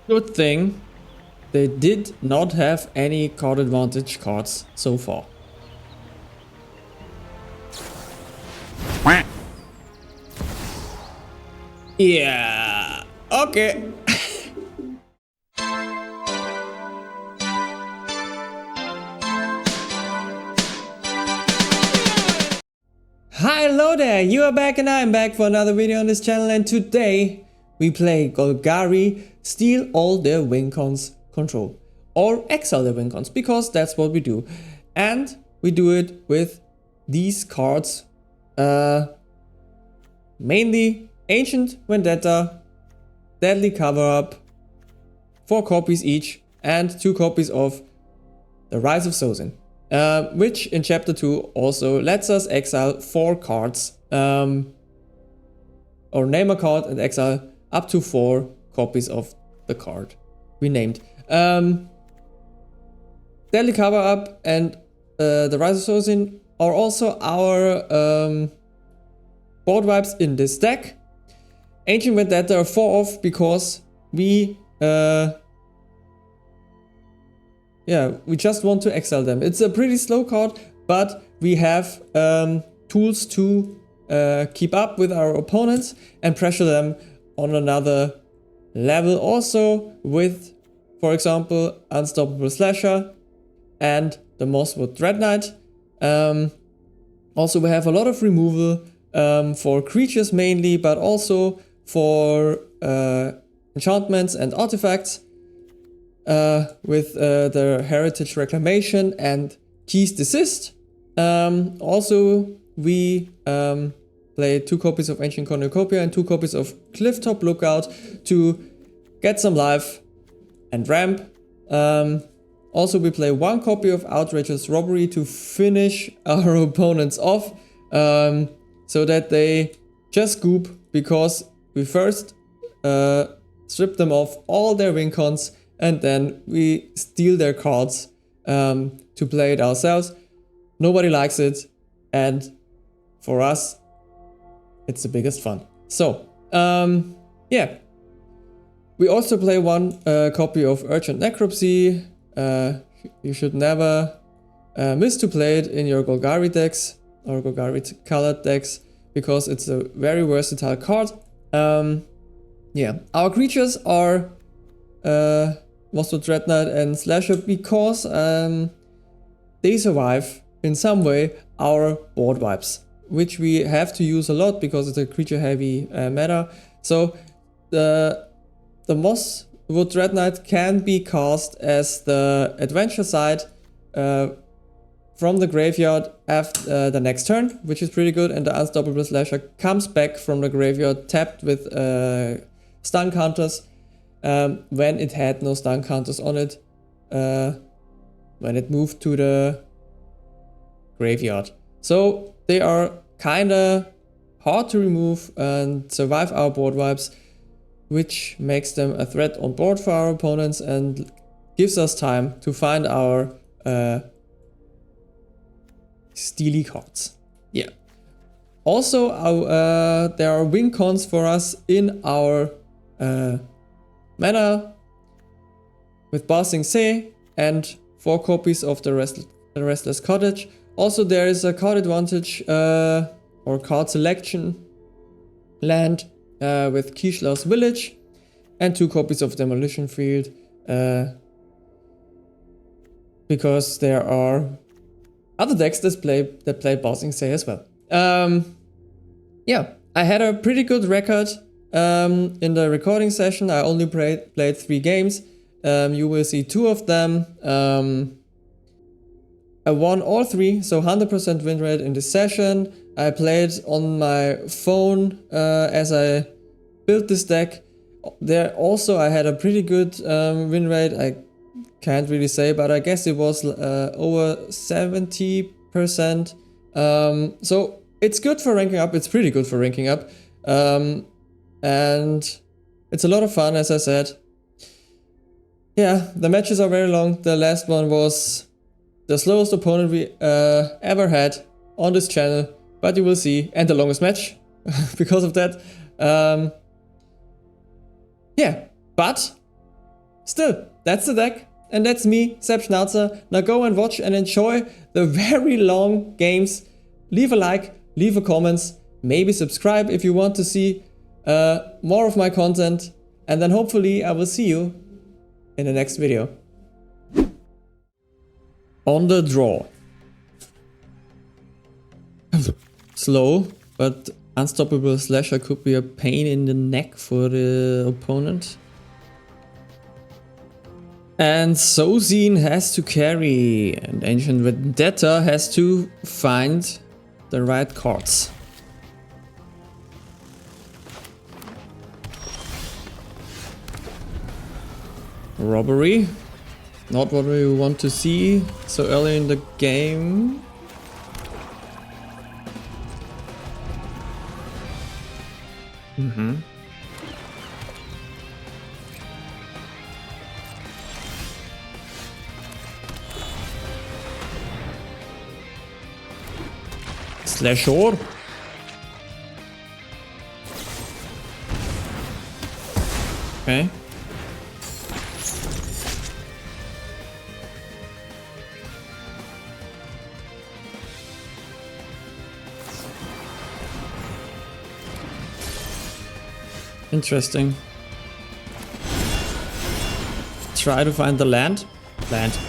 Good thing they did not have any card advantage cards so far. Yeah. Okay. Hello there, you are back and I'm back for another video on this channel, and today we play Golgari, steal all their WINCONs control. Or exile their WINCONs, because that's what we do. And we do it with these cards. Mainly Ancient Vendetta, Deadly Cover-Up, 4 copies each, and 2 copies of the Rise of Sozin. Which in chapter 2 also lets us exile 4 cards, or name a card and exile up to 4 copies of the card we named. Deadly Cover Up and the Rise of Sozin are also our board wipes in this deck. Ancient Vendetta are 4 off because we we just want to exile them. It's a pretty slow card, but we have tools to keep up with our opponents and pressure them on another level. Also with, for example, Unstoppable Slasher and the Mosswood Dreadknight. Also we have a lot of removal for creatures mainly, but also for enchantments and artifacts. With the Heritage Reclamation and Keys Desist. Also, we play 2 copies of Ancient Cornucopia and 2 copies of Clifftop Lookout to get some life and ramp. Also, we play 1 copy of Outrageous Robbery to finish our opponents off, so that they just goop, because we first strip them off all their WINCONs and then we steal their cards to play it ourselves. Nobody likes it, and for us, it's the biggest fun. So, yeah. We also play 1 copy of Urgent Necropsy. You should never miss to play it in your Golgari decks or Golgari colored decks, because it's a very versatile card. Yeah, our creatures are Mosswood Dreadknight and Slasher because they survive in some way our board wipes, which we have to use a lot because it's a creature heavy meta. So the Mosswood Dreadknight can be cast as the adventure side from the graveyard after the next turn, which is pretty good, and the Unstoppable Slasher comes back from the graveyard tapped with stun counters. When it had no stun counters on it, when it moved to the graveyard. So they are kinda hard to remove and survive our board wipes, which makes them a threat on board for our opponents and gives us time to find our steely cards. Yeah. Also, there are WINCONs for us in our mana with Basing Se and 4 copies of the Restless Cottage. Also, there is a card advantage or card selection land with Kishlau's Village and 2 copies of Demolition Field, because there are other decks that play Basing Se as well. Yeah, I had a pretty good record. In the recording session, I only played 3 games. You will see 2 of them. I won all 3, so 100% win rate in this session. I played on my phone as I built this deck. There also I had a pretty good win rate. I can't really say, but I guess it was over 70%. So it's good for ranking up. It's pretty good for ranking up. And it's a lot of fun, as I said. Yeah, the matches are very long. The last one was the slowest opponent we ever had on this channel, but you will see, and the longest match because of that. Yeah, but Still, that's the deck, and that's me, Sepp Schnauzer. Now go and watch and enjoy the very long games. Leave a like, leave a comment, maybe subscribe if you want to see more of my content, and then hopefully I will see you in the next video. On the draw. Slow, but unstoppable slasher could be a pain in the neck for the opponent. And Sozin has to carry, and Ancient Vendetta has to find the right cards. Robbery, not what we want to see so early in the game. Slashor. Okay. Interesting. Try to find the land. Land.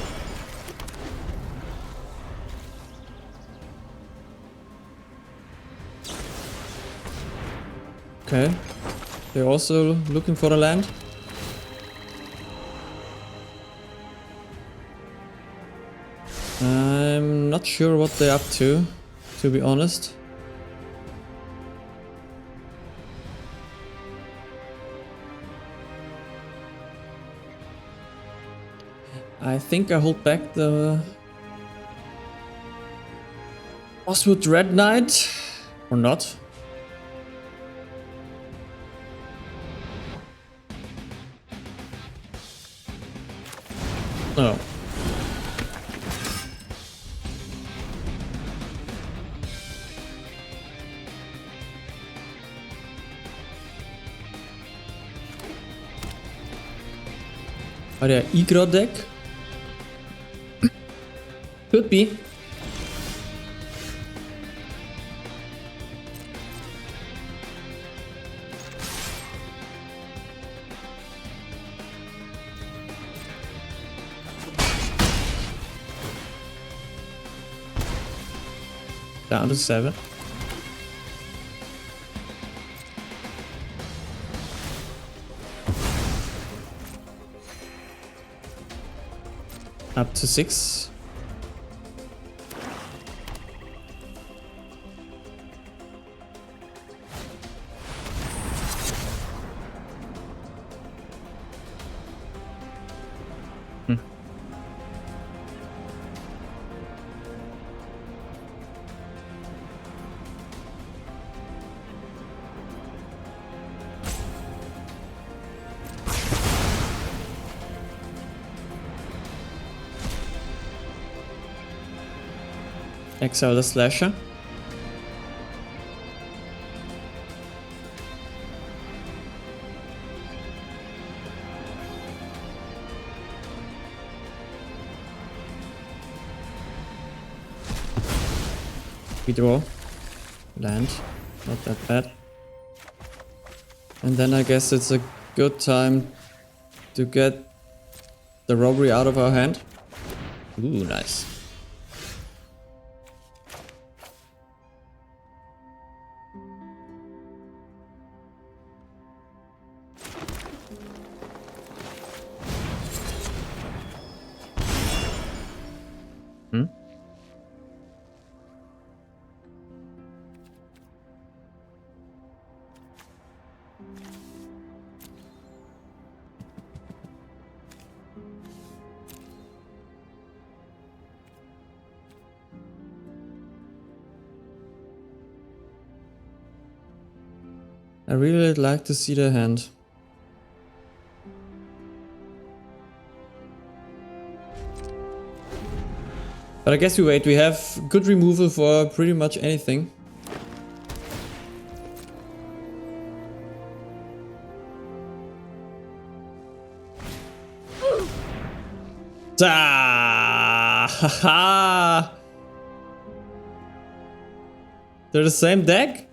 Okay. They're also looking for the land. I'm not sure what they're up to be honest. I think I hold back the Mosswood Dreadknight, or not. No. War der Igra-Deck? Could be. Down to 7. Up to 6. Exile the slasher. We draw. Land. Not that bad. And then I guess it's a good time to get the robbery out of our hand. Ooh, nice. I really like to see the hand. But I guess we wait, we have good removal for pretty much anything. Ah, haha. They're the same deck?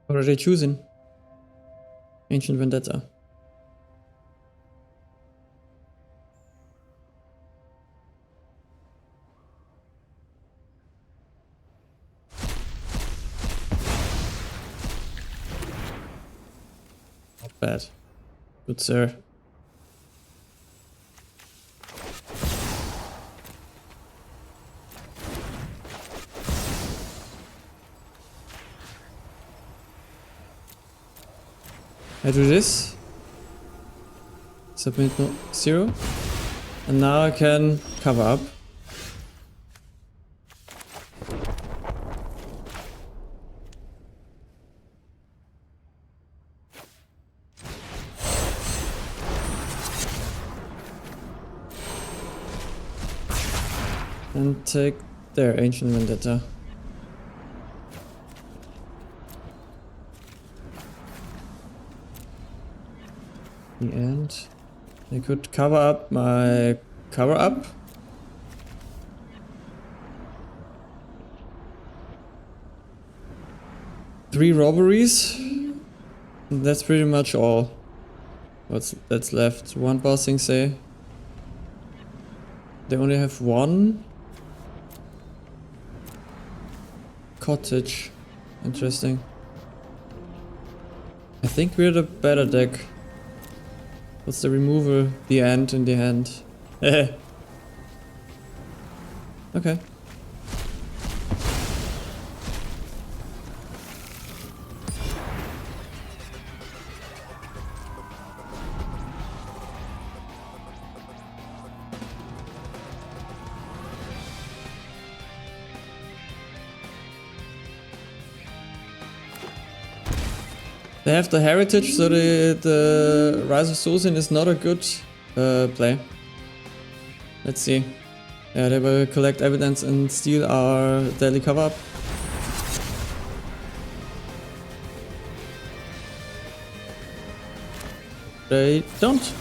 What are they choosing? Ancient Vendetta. Not bad. Good sir. I do this. Submit no 0. And now I can cover up. And take their Ancient Vendetta. The end. They could cover up my cover up. Three robberies. That's pretty much all. That's left? One bossing say. They only have one cottage. Interesting. I think we're the better deck. What's the removal? The end in the hand. Okay. They have the heritage, so the Rise of Sozin is not a good play. Let's see. Yeah, they will collect evidence and steal our daily cover up. They don't.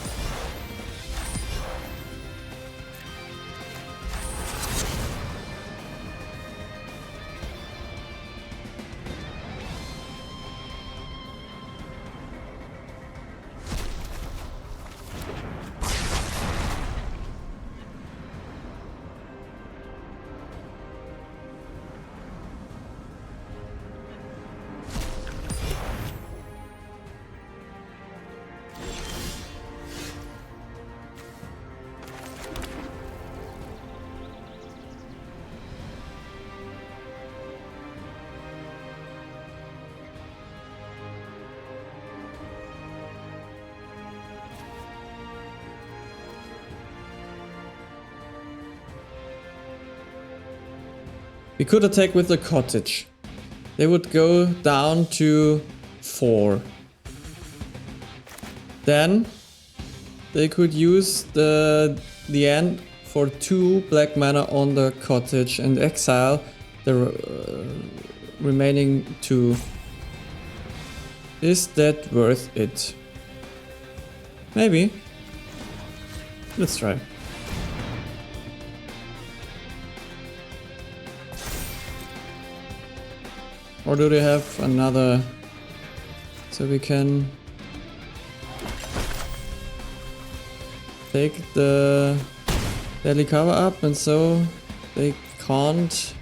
We could attack with the cottage. They would go down to 4. Then they could use the end for 2 black mana on the cottage and exile the remaining 2. Is that worth it? Maybe. Let's try. Or do they have another? So we can take the daily cover up, and so they can't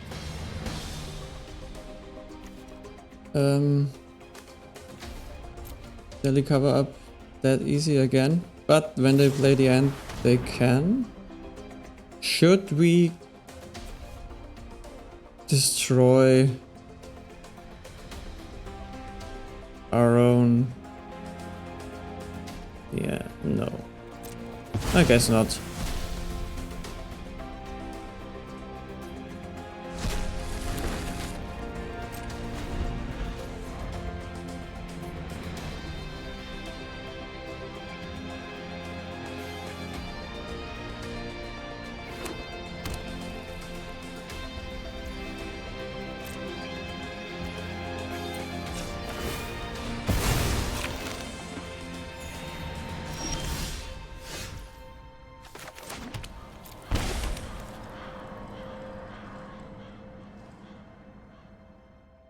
daily cover up that easy again. But when they play the end, they can. Should we destroy our own? Yeah, no. I guess not.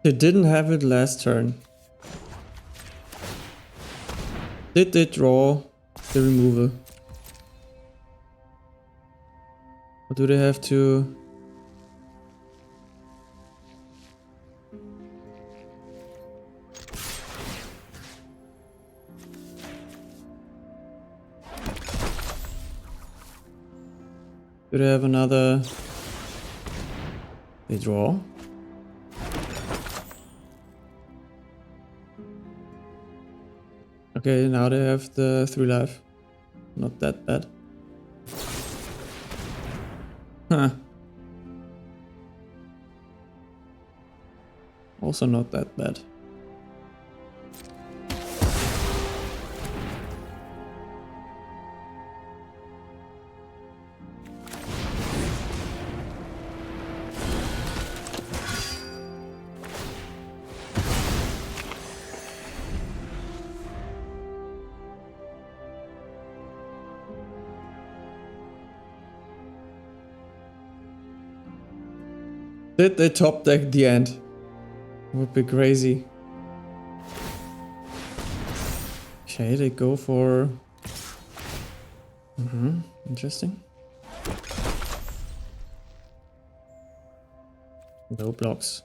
They didn't have it last turn. Did they draw the removal? Or do they have to... Do they have another... They draw? Okay, now they have the 3 life. Not that bad. Huh. Also not that bad. Did they top deck the end? Would be crazy. Okay, they go for... interesting. No blocks.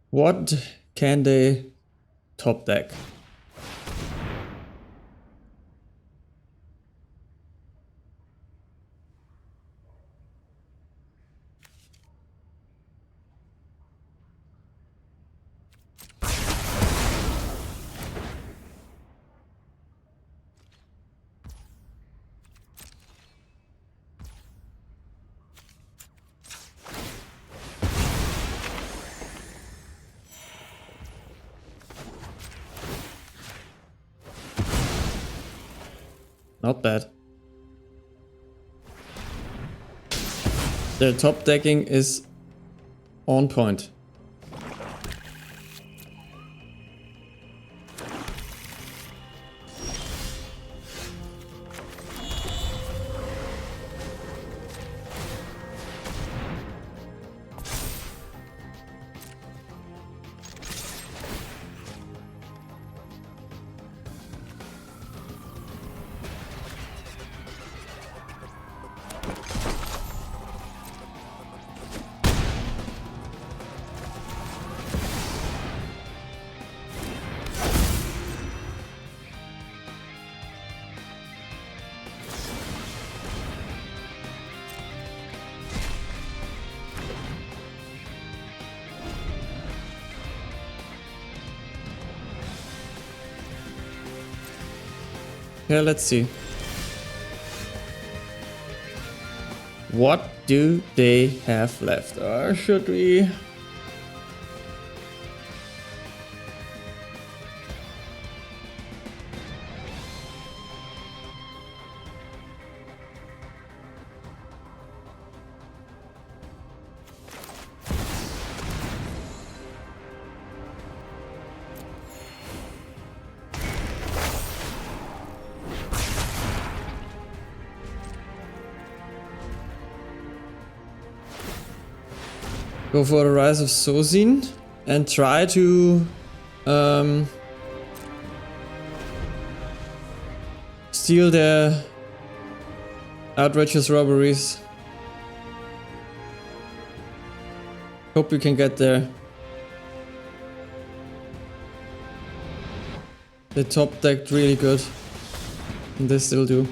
What can they top deck? Not bad. Their top decking is on point. Yeah, let's see. What do they have left? Or should we... go for the Rise of Sozin and try to steal their Outrageous Robberies. Hope we can get there. They top decked really good, and they still do.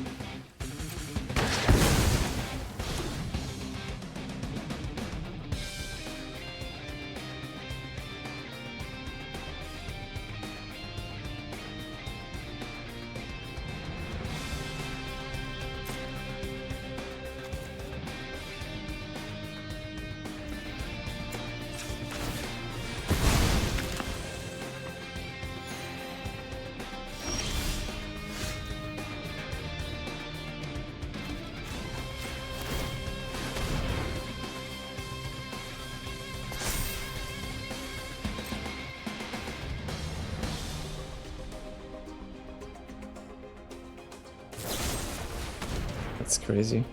That's crazy.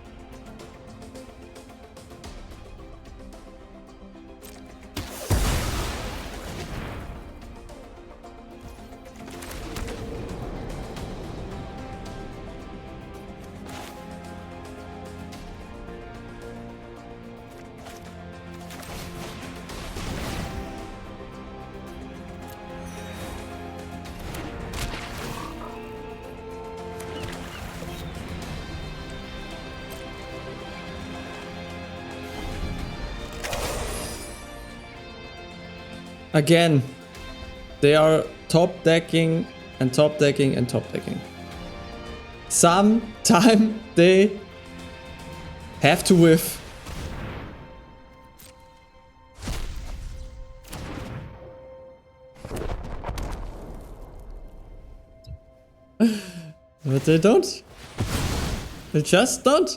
Again, they are top decking and top decking and top decking. Sometime they have to whiff. But they don't. They just don't.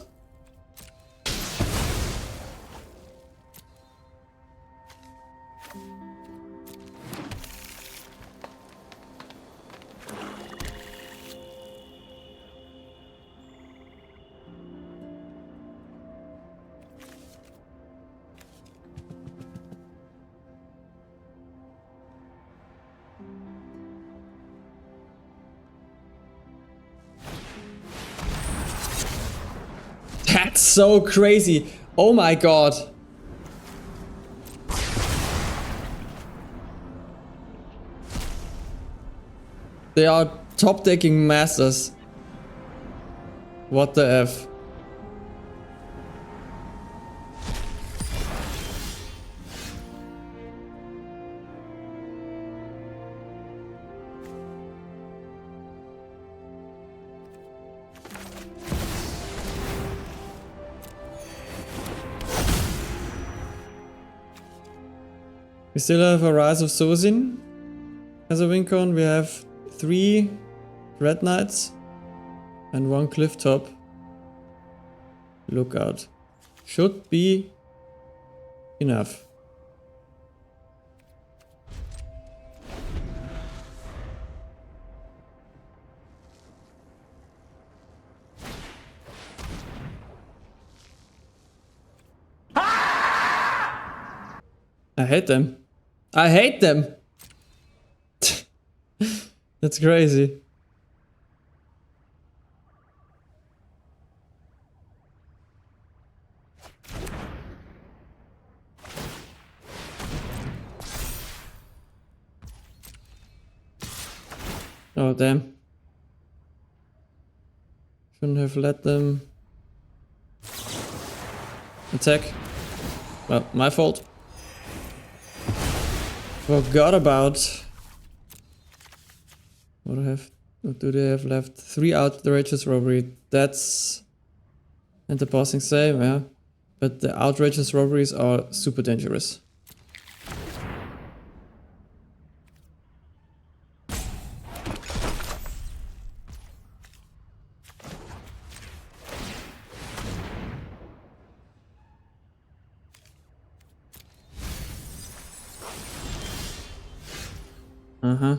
That's so crazy. Oh my god. They are top decking masters. What the F? We still have a Rise of Sozin as a WinCon. We have 3 Dreadknights and 1 Cliff Top. Lookout. Should be enough. I hate them. I hate them! That's crazy. Oh damn. Shouldn't have let them attack. Well, my fault. Forgot about. What do they have left? 3 Outrageous Robbery. That's. And the bossing same, yeah. But the Outrageous Robberies are super dangerous. Uh-huh.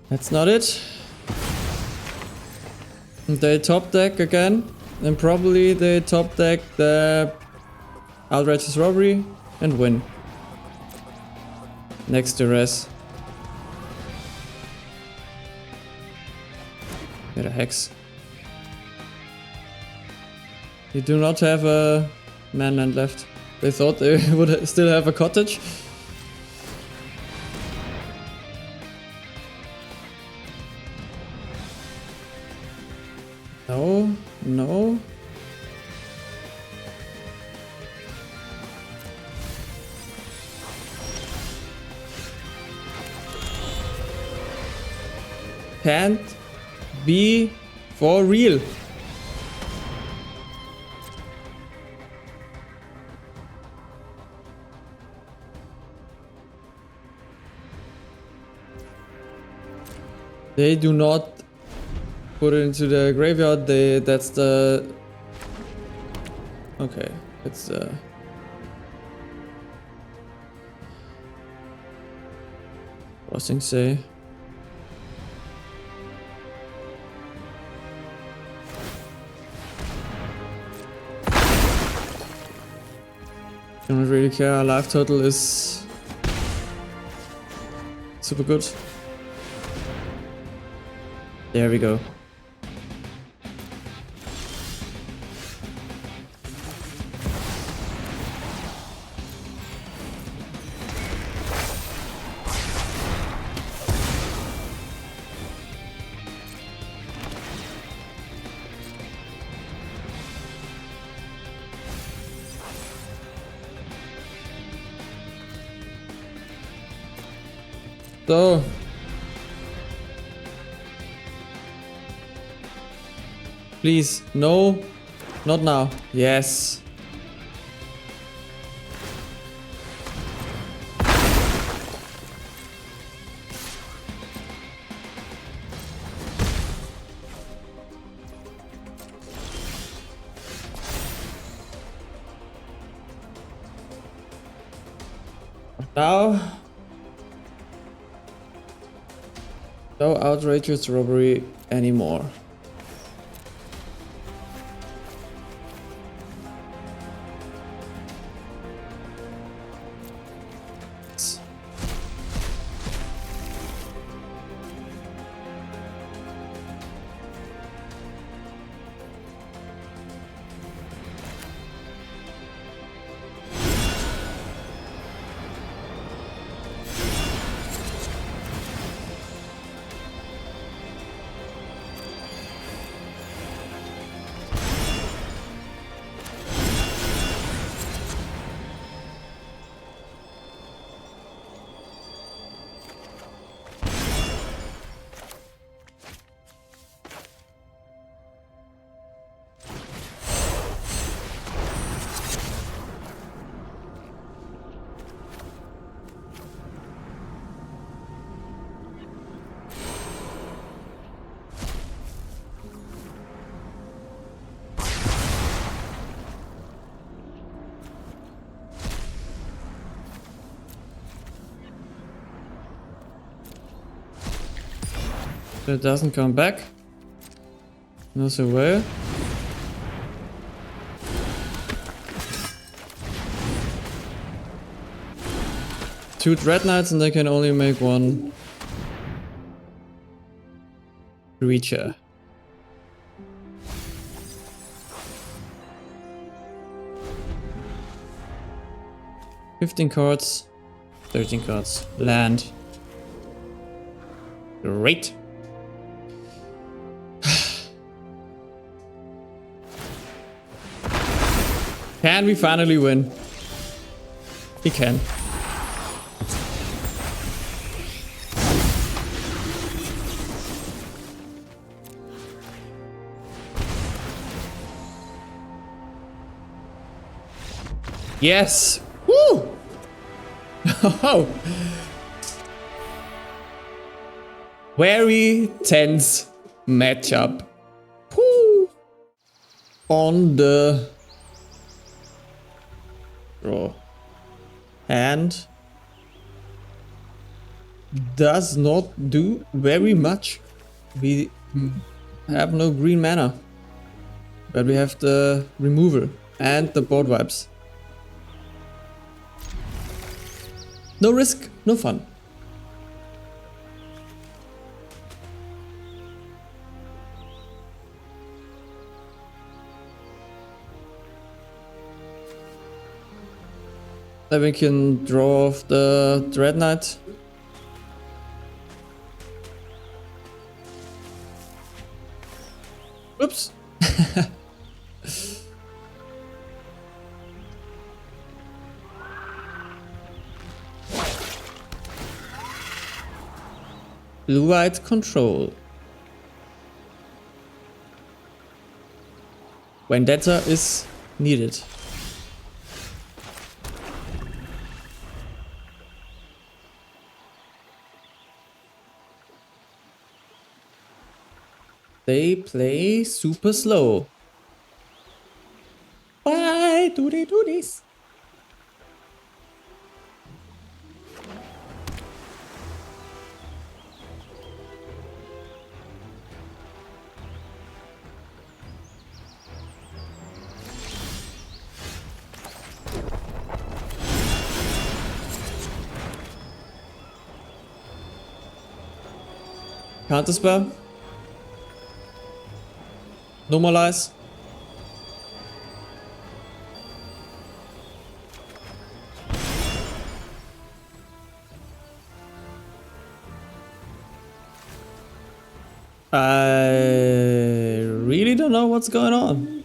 That's not it. They top deck again. And probably they top deck the Outrageous Robbery and win. Next to Res. Get a Hex. They do not have a manland left. They thought they would still have a cottage. No, no. Can't be for real. They do not put it into the graveyard. That's the... Okay, it's crossing say. Don't really care. Our life total is super good. There we go. So, please, no, not now. Yes. Now. No outrageous robbery anymore. It doesn't come back. No way. Two Dreadknights and they can only make one creature. $15 cards, 13 cards, land. Great. Can we finally win? We can. Yes! Woo! Oh! Very tense matchup. Woo! On the draw. And does not do very much. We have no green mana, but we have the removal and the board wipes. No risk, no fun. Then we can draw off the Dreadknight. Oops. Blue-white control. Vendetta is needed. they play super slow. Why do they do this? Counterspell. Normalize. I really don't know what's going on.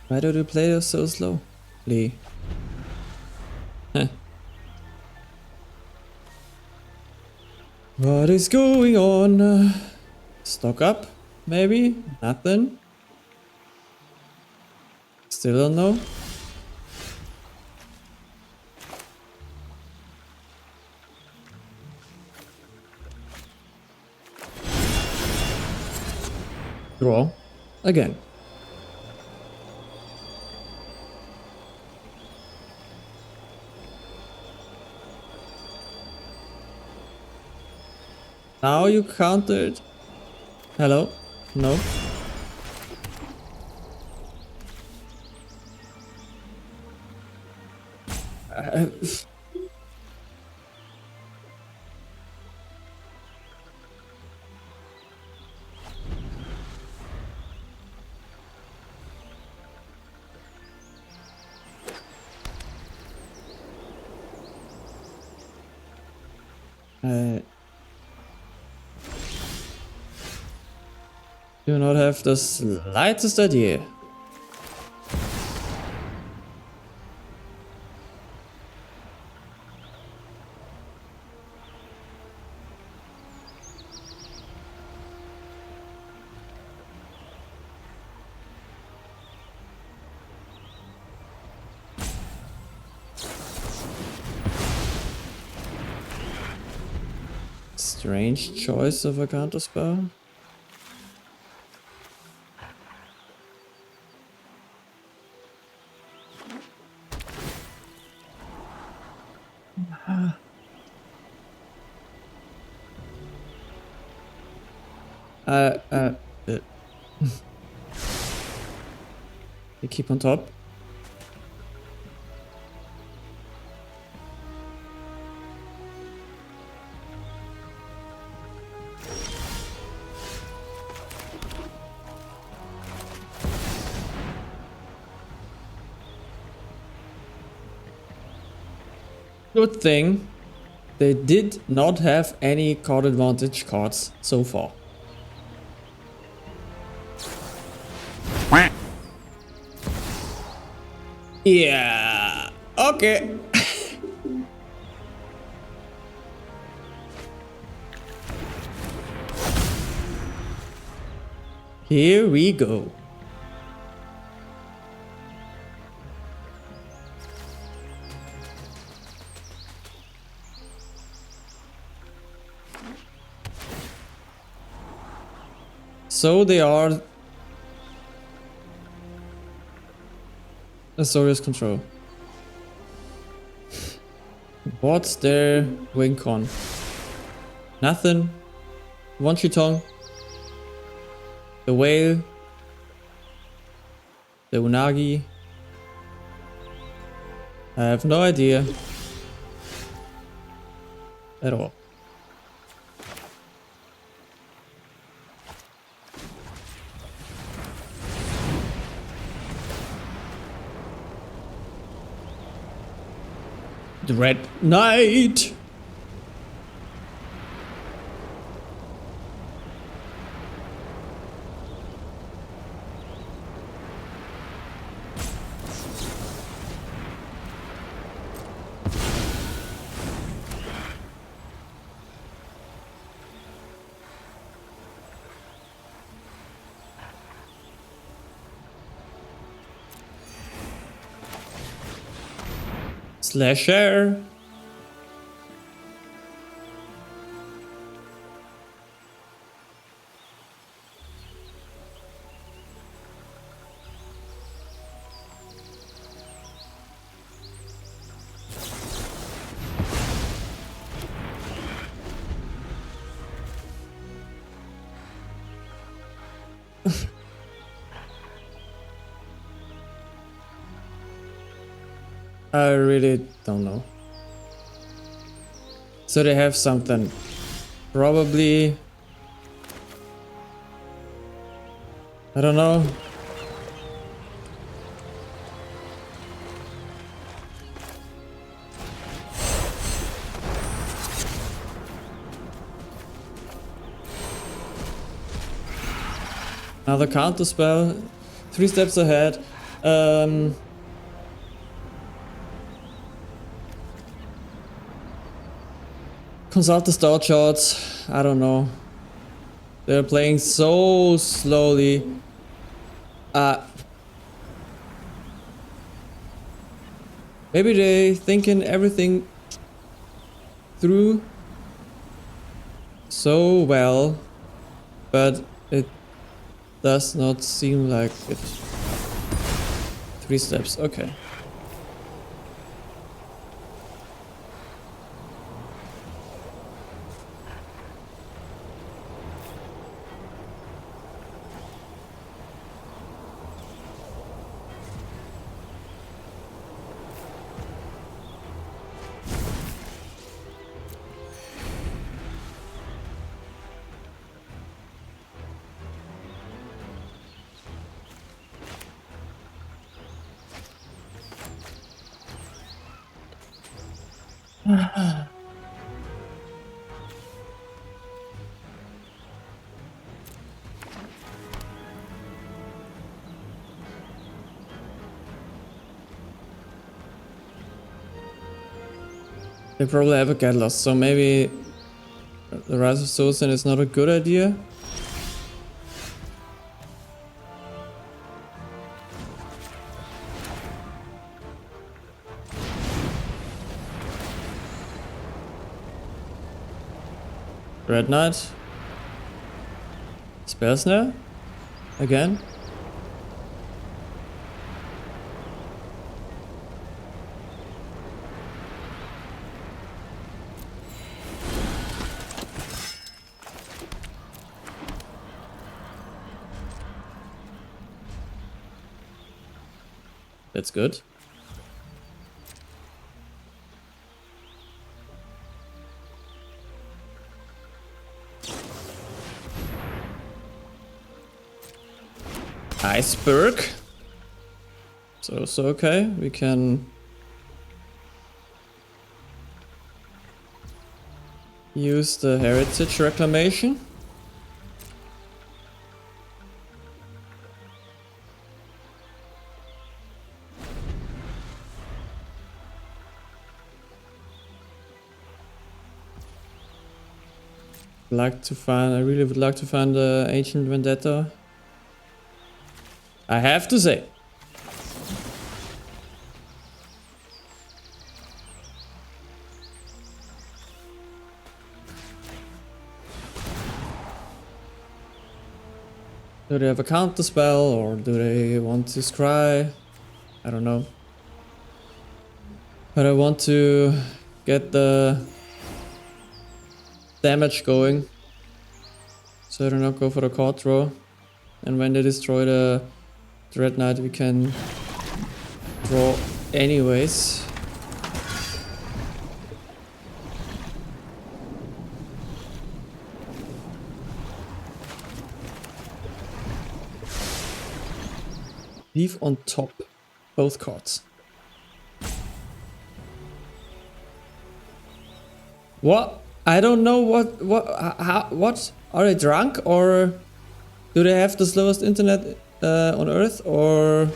Why do they play us so slowly? Huh. What is going on? Stock up? Maybe? Nothing? Still don't know. Draw. Again. Now you countered. Hello? No? Do not have the slightest idea. Strange choice of a counterspell. You keep on top. Good thing they did not have any card advantage cards so far. Yeah, okay. Here we go. So they are Azorius control. What's their WINCON? Nothing. One Shitong. The whale. The unagi. I have no idea. At all. Dreadknight! Slasher. I really don't know. So they have something. Probably... I don't know. Another counter spell. 3 steps ahead. Consult the start charts. I don't know. They're playing so slowly. Maybe they thinking everything through so well, but it does not seem like it. 3 steps, okay. They probably have a get lost, so maybe the Rise of Sozin is not a good idea. Dreadknight. Spell Snare? Again? That's good. Iceberg. So okay. We can use the heritage reclamation. I really would like to find the ancient Vendetta. I have to say. Do they have a counter spell or do they want to scry? I don't know. But I want to get the damage going. So I do not go for the card draw. And when they destroy the Dreadknight, we can draw anyways. Leave on top both cards. What? I don't know what? Are they drunk or do they have the slowest internet on Earth or?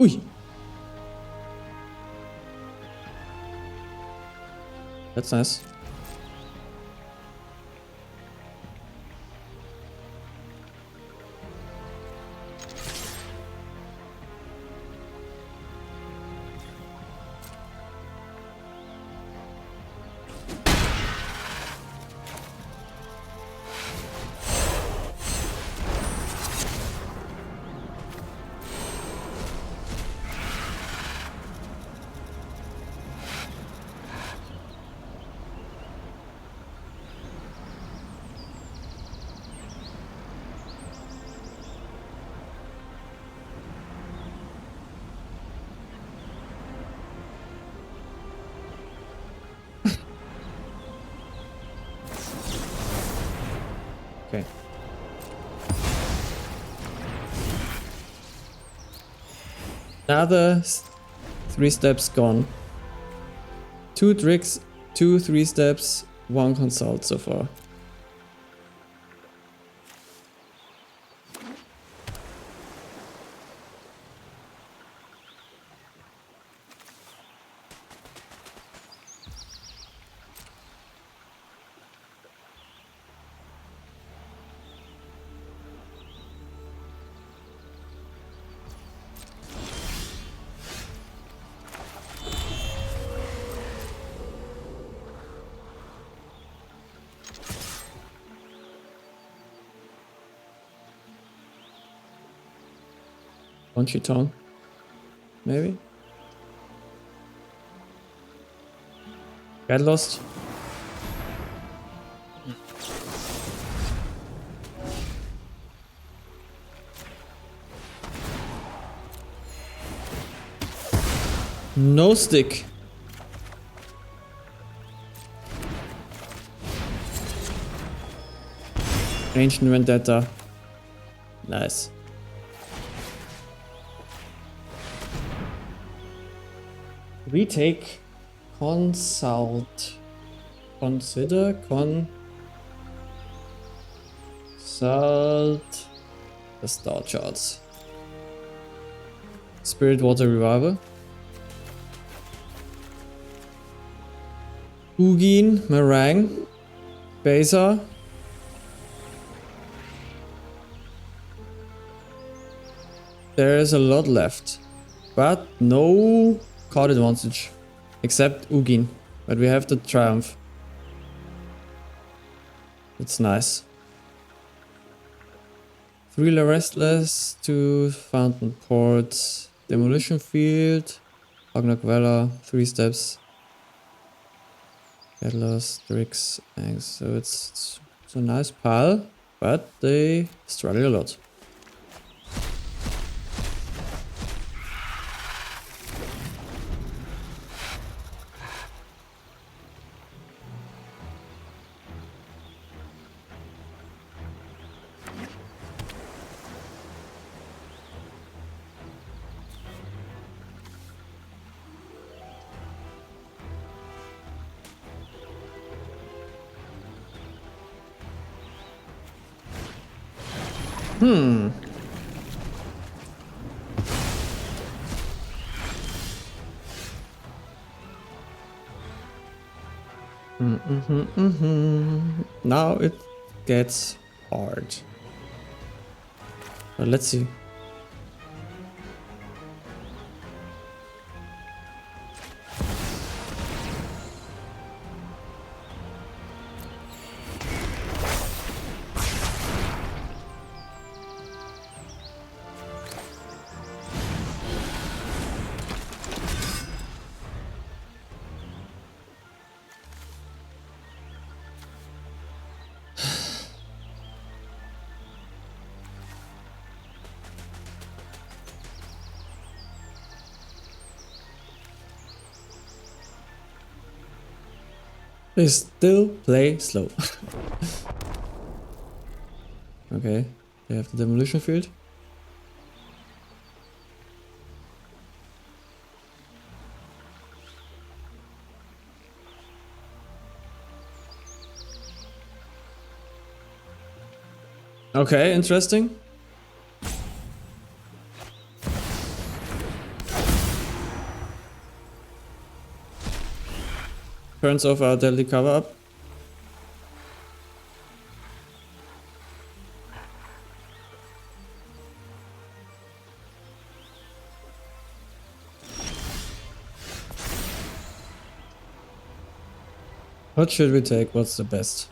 Ui. That's nice. Okay. Another 3 steps gone. 2 tricks, 2 3 steps, 1 consult so far. Punchy tongue. Maybe? Get lost. No stick. Ancient Vendetta. Nice. We take consult. Consider consult the star charts. Spirit Water Revival. Ugin, Meringue, Beza. There is a lot left, but no card advantage, except Ugin. But we have the Triumph. It's nice. 3 La Restless, 2 Fountain Ports, Demolition Field, Agnak Vela, 3 steps. Get lost, Strix, so it's a nice pile, but they struggle a lot. Now it gets hard. But let's see. They still play slow. Okay, they have the demolition field. Okay, interesting. Turns off our deadly cover up. What should we take? What's the best?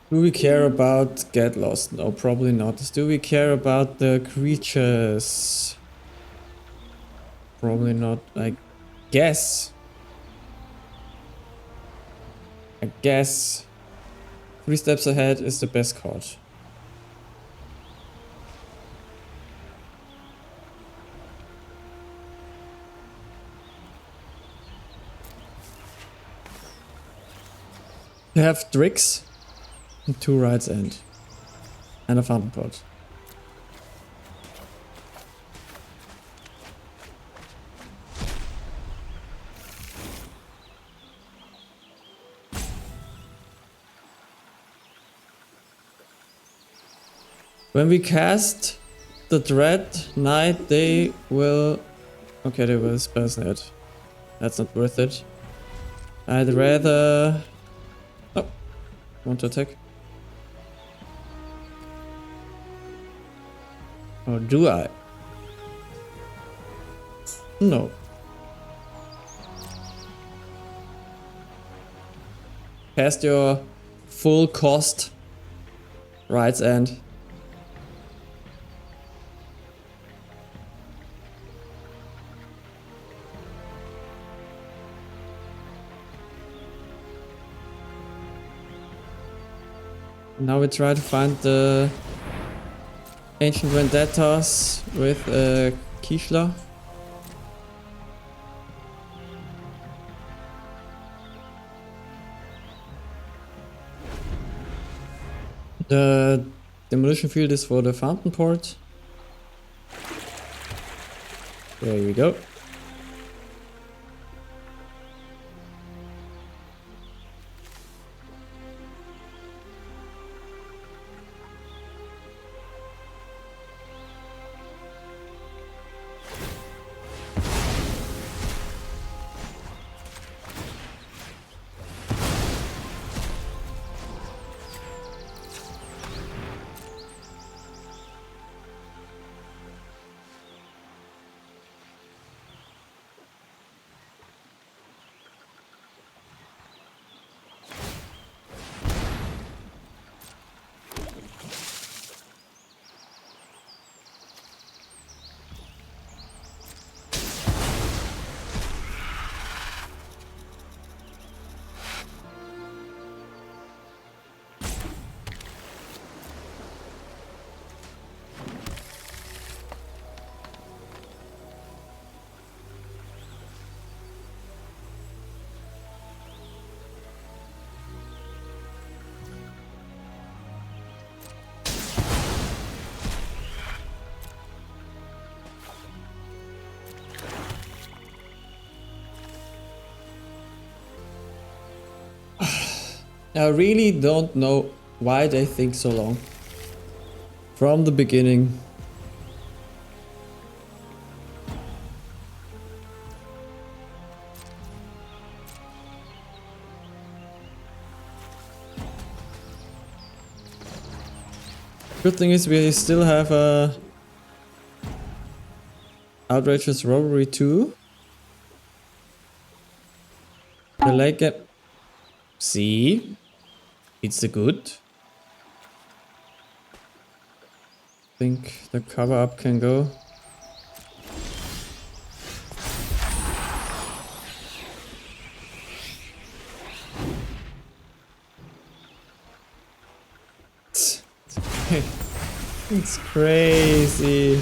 Do we care about Get Lost? No, probably not. Do we care about the creatures? Probably not. I guess 3 steps ahead is the best card. They have Drix, 2 Rights End, and a Fountain Pot. When we cast the Dreadknight, they will... Okay, they will spell snare. That's not worth it. I'd rather... Oh, want to attack? Or do I? No. Cast your full cost Rights End. Now we try to find the ancient vendettas with Kishla. The demolition field is for the fountain port. There we go. I really don't know why they think so long. From the beginning. Good thing is we still have a Outrageous Robbery 2. The late game. See? It's the good. Think the cover up can go. It's crazy.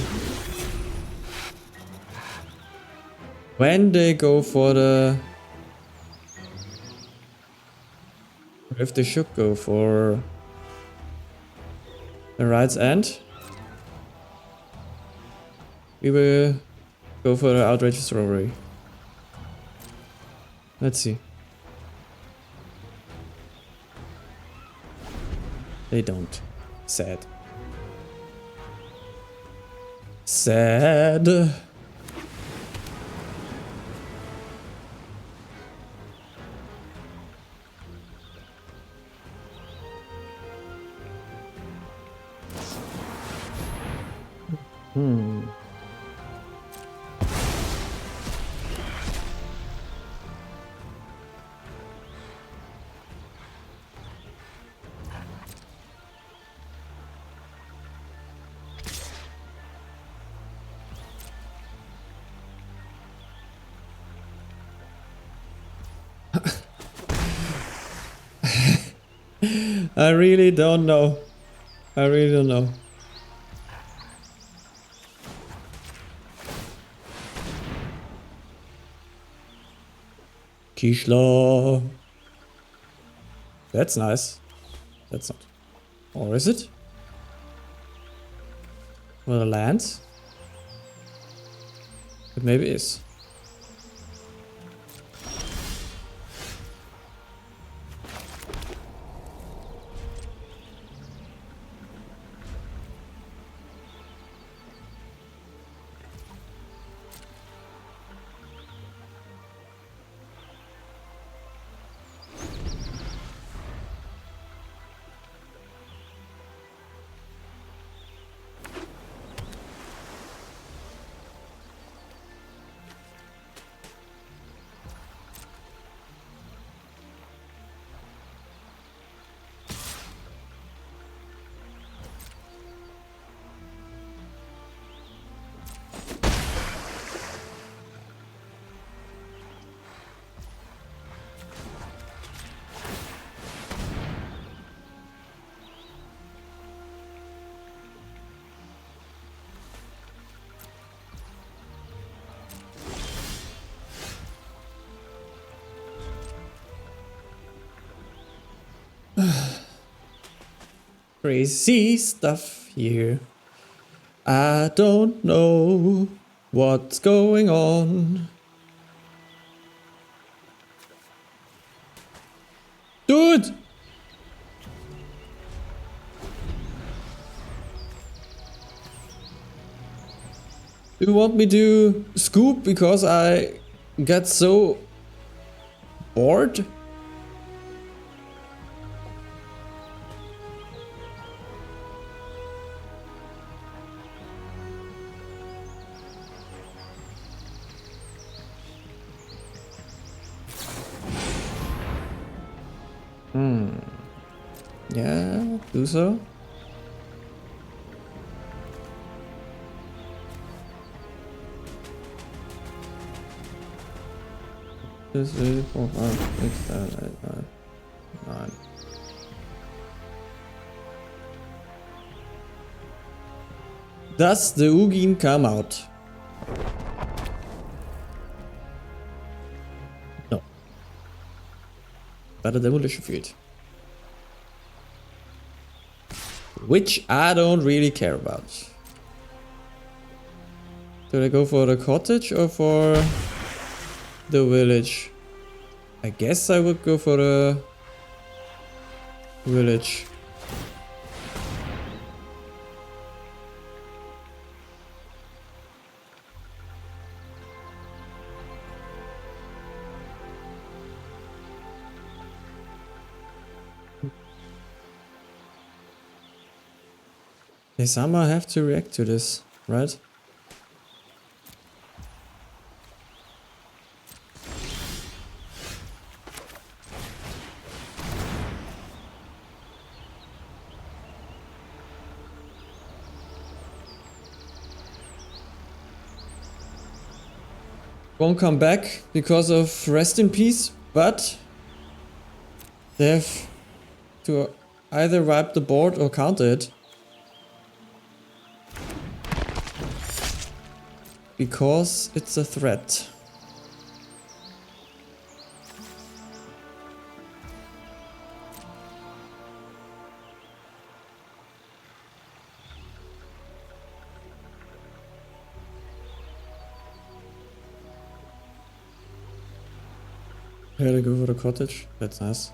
When they go for the... If they should go for the Rights End, we will go for the Outrageous Robbery. Let's see. They don't. Sad. Sad. I really don't know. I really don't know. Kishla. That's nice. That's not. Or is it? Will it land? It maybe is. Crazy stuff here. I don't know what's going on. Dude! Do you want me to scoop because I get so bored? Yeah, do so. This is 4, 5, 6, 7, 8, 9, 9. Does the Ugin come out? No. But a demolition field. Which I don't really care about. Do I go for the cottage or for the village? I guess I would go for the village. They somehow have to react to this, right? Won't come back because of rest in peace, but they have to either wipe the board or counter it. Because it's a threat. I gotta go for the cottage. That's nice.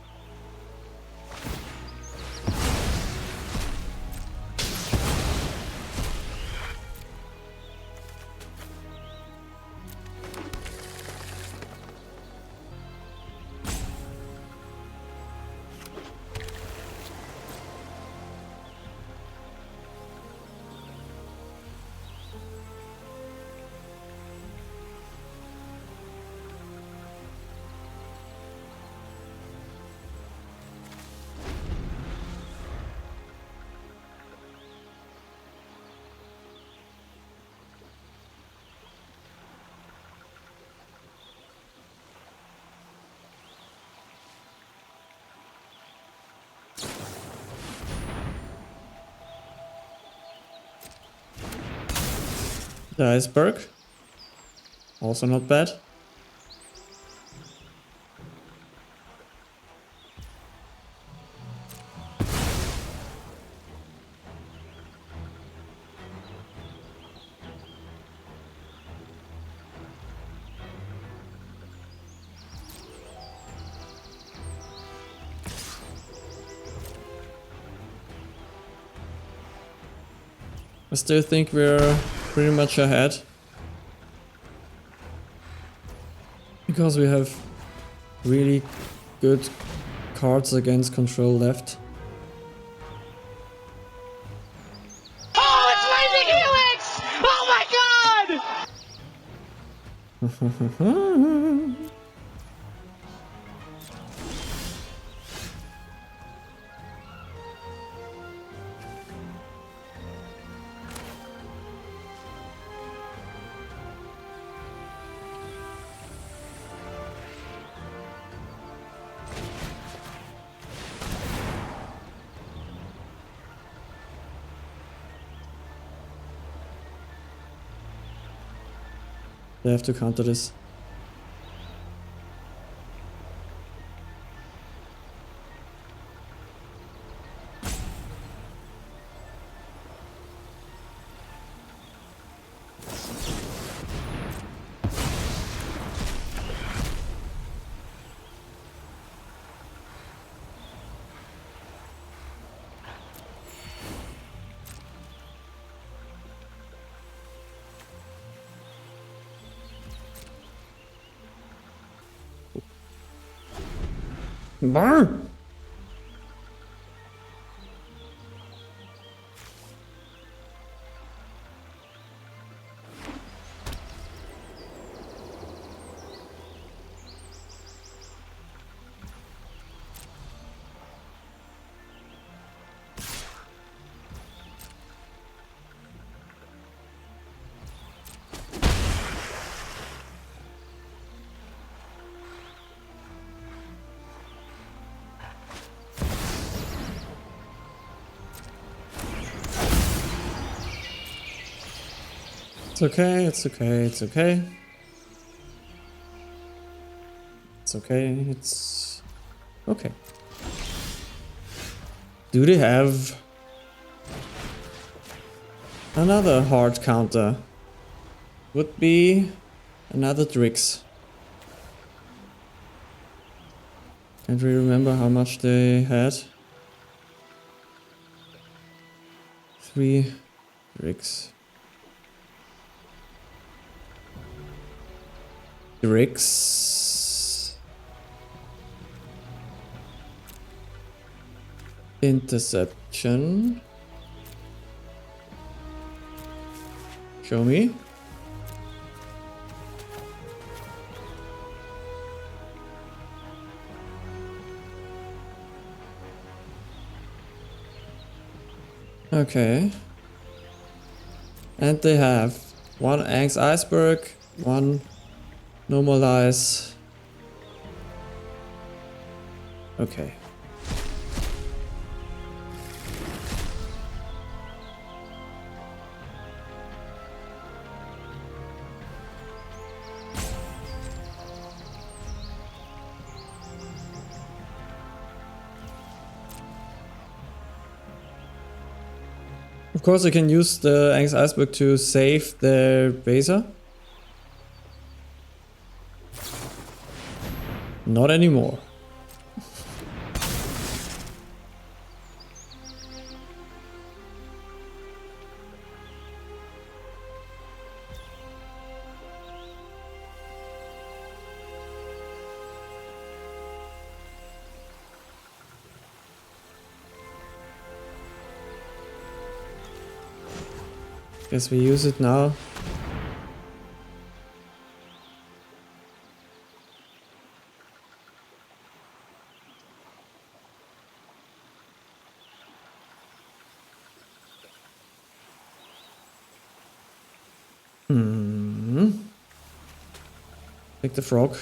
The iceberg. Also not bad. still think we're pretty much ahead. Because we have really good cards against control left. Oh, it's Rising Helix! Oh my god! They have to counter this. Burn! It's okay, it's okay, it's okay. It's okay, it's okay. Do they have another hard counter? Would be another Drix. Can't really remember how much they had. 3 Drix. Drix. Interception. Show me. Okay. And they have 1 Ang's Iceberg, 1 Normalize. Okay. Of course, I can use the Ang's Iceberg to save their baser. Not anymore. Guess we use it now. Take the frog.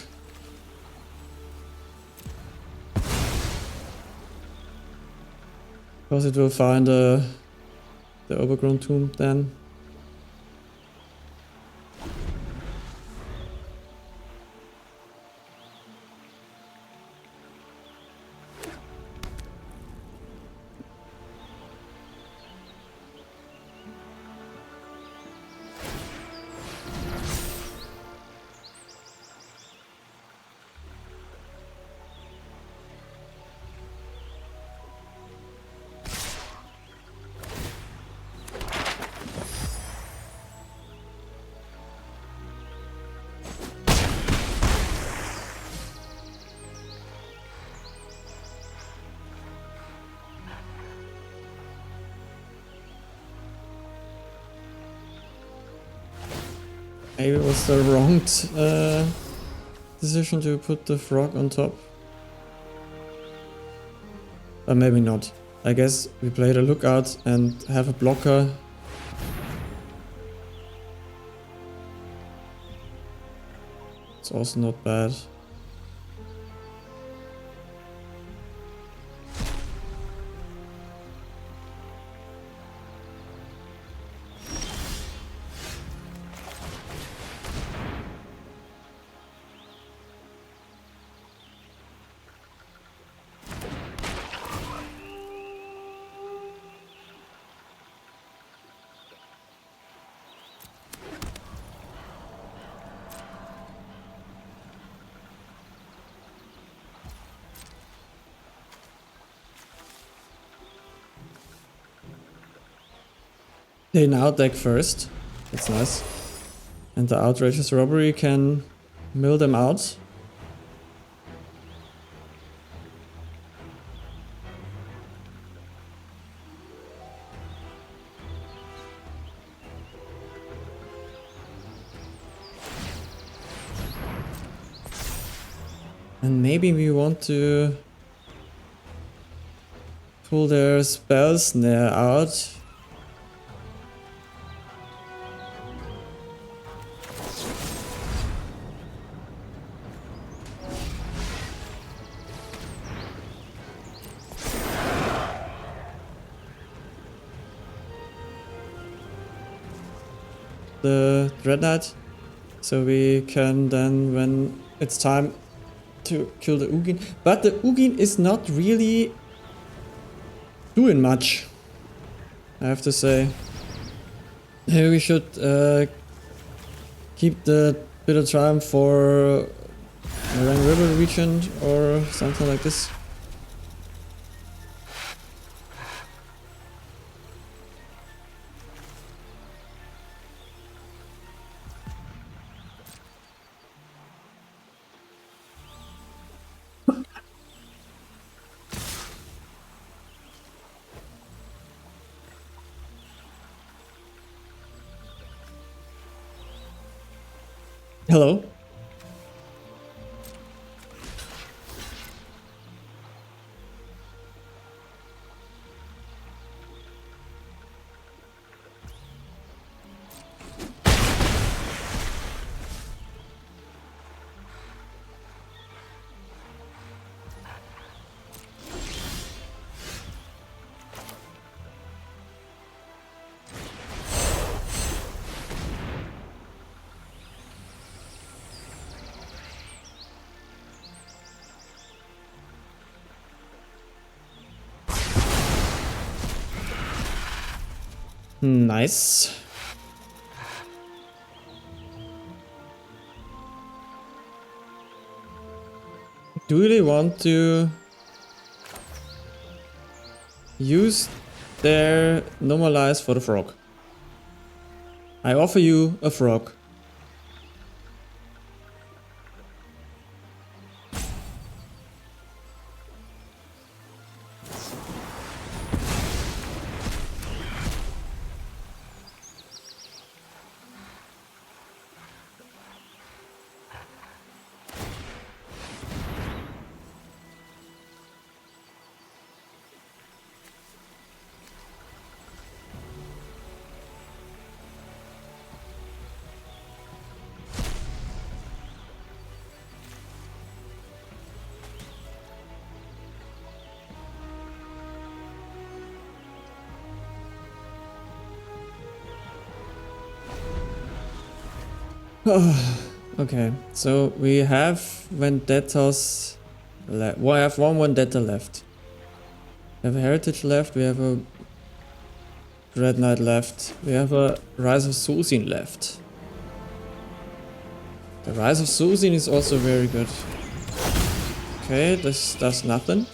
Because it will find the overgrown tomb then. Maybe it was the wrong decision to put the frog on top. Or maybe not. I guess we played a lookout and have a blocker. It's also not bad. They now deck first. That's nice. And the Outrageous Robbery can mill them out. And maybe we want to pull their spell snare out. The Dreadknight, so we can then, when it's time to kill the Ugin. But the Ugin is not really doing much, I have to say. Maybe we should keep the bit of time for Rang River region or something like this. Hello. Nice. Do they want to use their normalize for the frog? I offer you a frog. Okay, so we have Vendettas left. We have one Vendetta left. We have a Heritage left, we have a Dreadknight left, we have a Rise of Sozin left. The Rise of Sozin is also very good. Okay, this does nothing.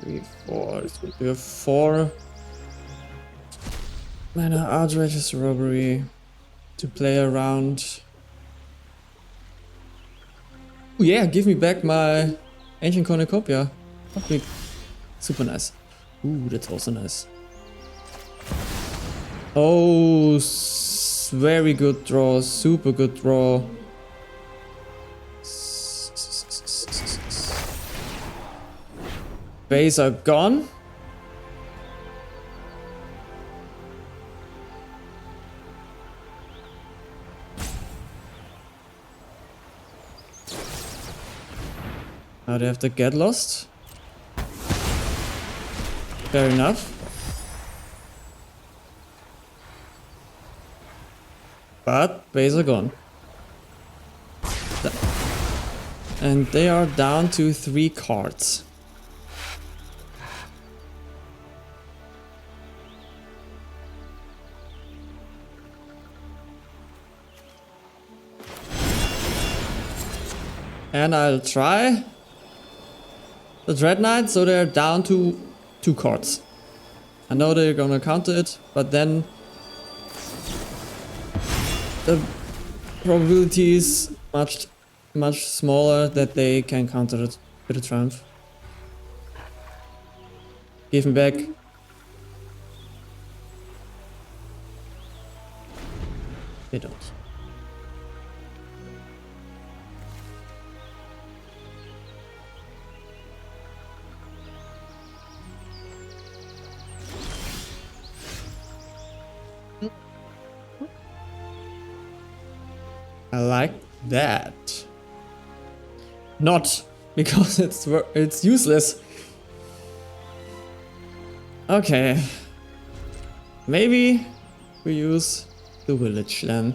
Three, four. We have 4 mana Outrageous Robbery to play around. Yeah, give me back my Ancient Cornucopia. That'd be super nice. Ooh, that's also nice. Oh, very good draw, super good draw. Base are gone. Now they have to get lost. Fair enough. But base are gone. And they are down to 3 cards. And I'll try the Dreadknight, so they're down to 2 cards. I know they're gonna counter it, but then the probability is much smaller that they can counter it with a triumph. Give him back. They don't. I like that. Not because it's useless. Okay. Maybe we use the village then.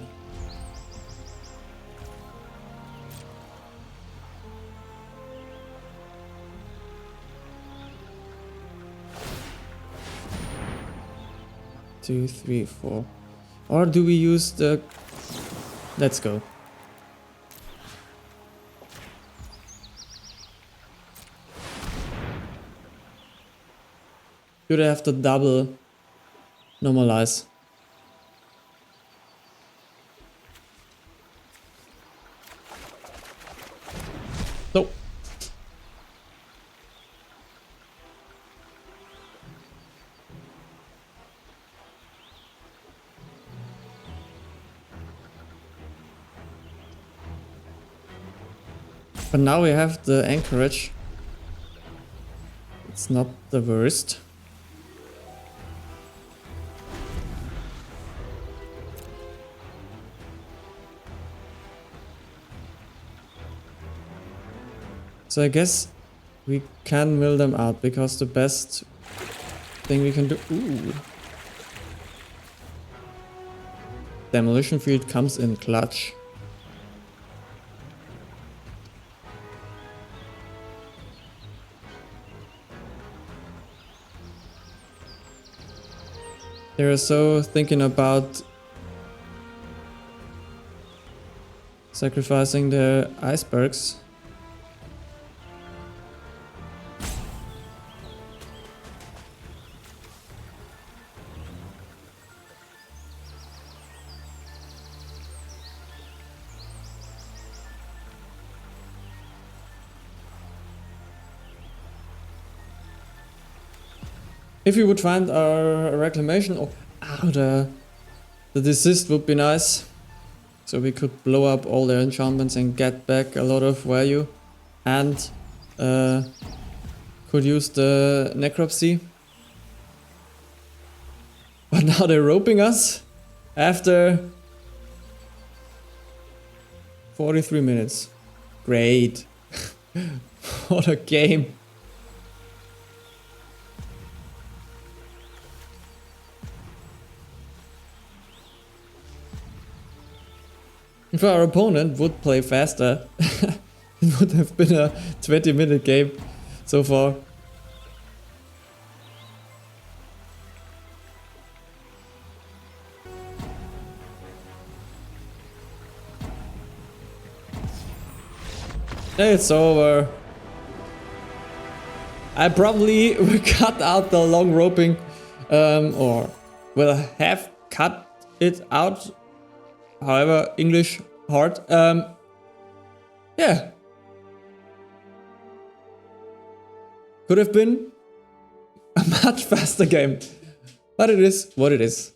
Two, three, four. Or do we use the... Let's go. Do they have to double normalize? No. But now we have the anchorage. It's not the worst. So I guess we can mill them out because the best thing we can do... Ooh. Demolition field comes in clutch. They're so thinking about sacrificing their icebergs. If we would find our reclamation or the desist would be nice. So we could blow up all their enchantments and get back a lot of value. And could use the necropsy. But now they're roping us after 43 minutes. Great. What a game. If our opponent would play faster, it would have been a 20-minute game so far. It's over. I probably will cut out the long roping, or will have cut it out. However, English hard. Yeah, Could have been a much faster game, but it is what it is.